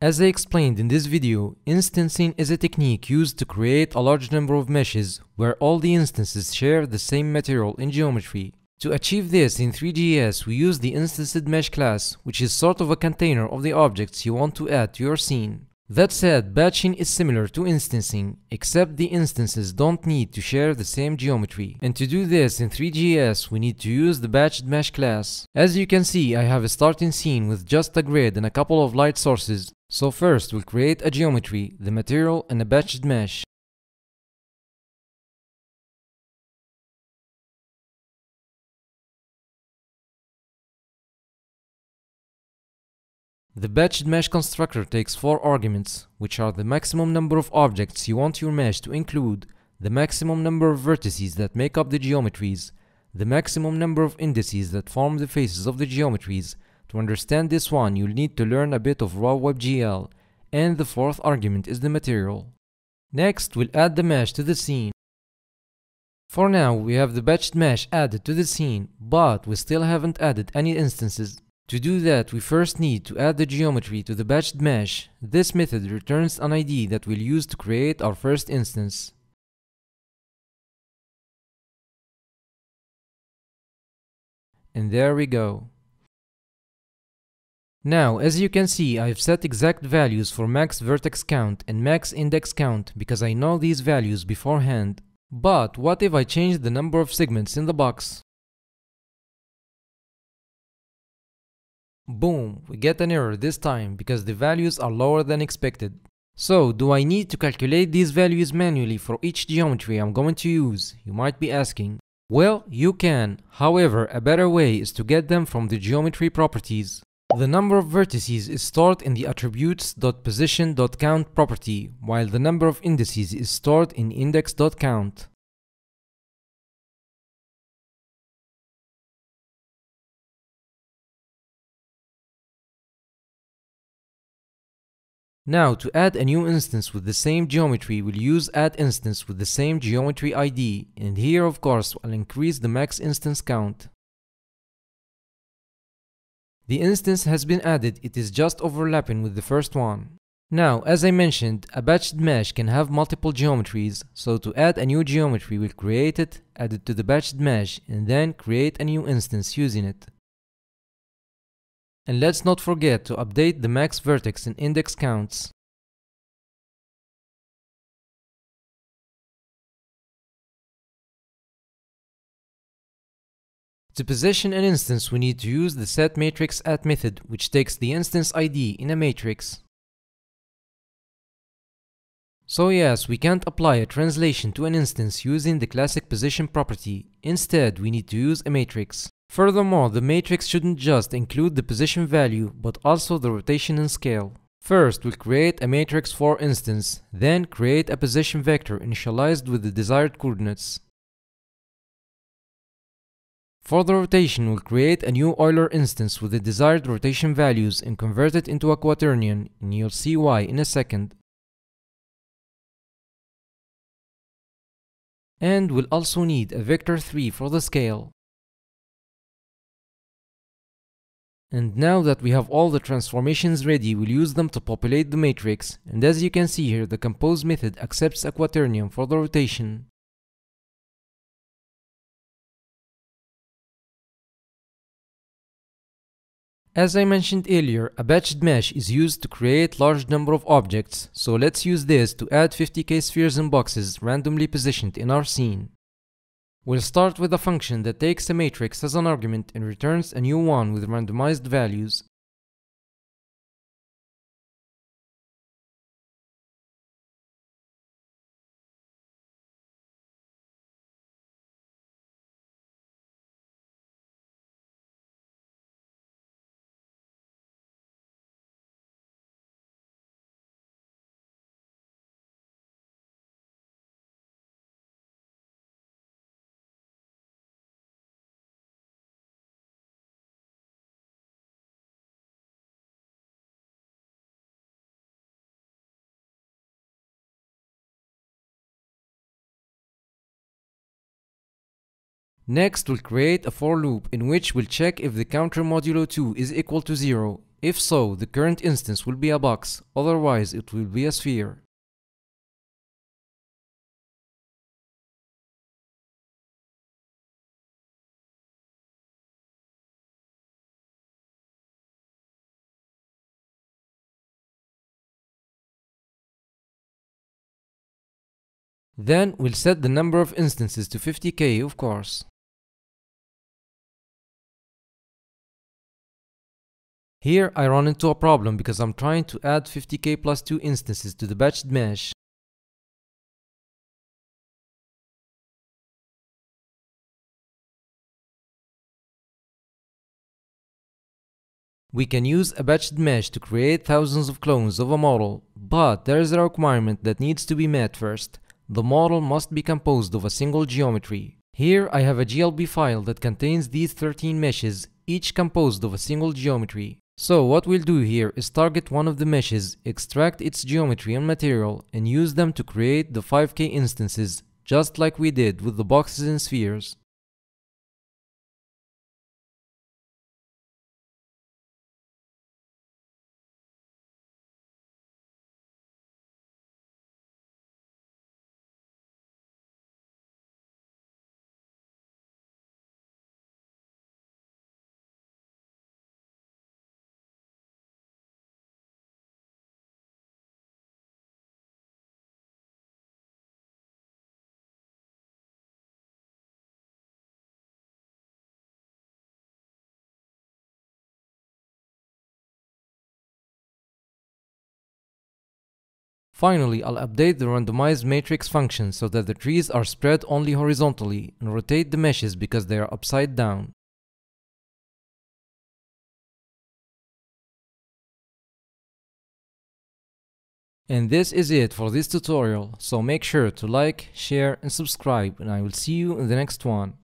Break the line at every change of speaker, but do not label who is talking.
As I explained in this video, instancing is a technique used to create a large number of meshes where all the instances share the same material in geometry. To achieve this in Three.js, we use the instanced mesh class, which is sort of a container of the objects you want to add to your scene. That said, batching is similar to instancing, except the instances don't need to share the same geometry. And to do this in Three.js, we need to use the batchedMesh class. As you can see, I have a starting scene with just a grid and a couple of light sources. So first, we'll create a geometry, the material, and a batchedMesh. The batchedMesh constructor takes 4 arguments, which are the maximum number of objects you want your mesh to include, the maximum number of vertices that make up the geometries, the maximum number of indices that form the faces of the geometries. To understand this one, you'll need to learn a bit of raw WebGL, and the 4th argument is the material. Next, we'll add the mesh to the scene. For now, we have the batchedMesh added to the scene, but we still haven't added any instances. To do that, we first need to add the geometry to the batchedMesh. This method returns an ID that we'll use to create our first instance. And there we go. Now, as you can see, I've set exact values for max vertex count and max index count because I know these values beforehand. But what if I change the number of segments in the box? Boom, we get an error this time because the values are lower than expected. So, do I need to calculate these values manually for each geometry I'm going to use? You might be asking. Well, you can. However, a better way is to get them from the geometry properties. The number of vertices is stored in the attributes.position.count property, while the number of indices is stored in index.count. Now, to add a new instance with the same geometry, we'll use addInstance with the same geometry ID, and here of course I'll increase the max instance count. The instance has been added, it is just overlapping with the first one. Now, as I mentioned, a batchedMesh can have multiple geometries, so to add a new geometry we'll create it, add it to the batchedMesh, and then create a new instance using it. And let's not forget to update the max vertex and index counts. To position an instance, we need to use the setMatrixAt method, which takes the instance ID in a matrix. So yes, we can't apply a translation to an instance using the classic position property. Instead, we need to use a matrix. Furthermore, the matrix shouldn't just include the position value, but also the rotation and scale. First, we'll create a matrix for instance, then create a position vector initialized with the desired coordinates. For the rotation, we'll create a new Euler instance with the desired rotation values and convert it into a Quaternion, and you'll see why in a second. And we'll also need a vector 3 for the scale. And now that we have all the transformations ready, we'll use them to populate the matrix. And as you can see here, the compose method accepts a quaternion for the rotation. As I mentioned earlier, a batchedMesh is used to create large number of objects, so let's use this to add 50k spheres and boxes randomly positioned in our scene. We'll start with a function that takes a matrix as an argument and returns a new one with randomized values. Next, we'll create a for loop in which we'll check if the counter modulo 2 is equal to 0. If so, the current instance will be a box, otherwise it will be a sphere. Then we'll set the number of instances to 50k, of course. Here I run into a problem because I'm trying to add 50k plus 2 instances to the batched mesh. We can use a batched mesh to create thousands of clones of a model, but there is a requirement that needs to be met first. The model must be composed of a single geometry. Here I have a GLB file that contains these 13 meshes, each composed of a single geometry. So what we'll do here is target one of the meshes, extract its geometry and material, and use them to create the 5k instances, just like we did with the boxes and spheres. Finally, I'll update the randomized matrix function so that the trees are spread only horizontally, and rotate the meshes because they are upside down. And this is it for this tutorial, so make sure to like, share and subscribe, and I will see you in the next one.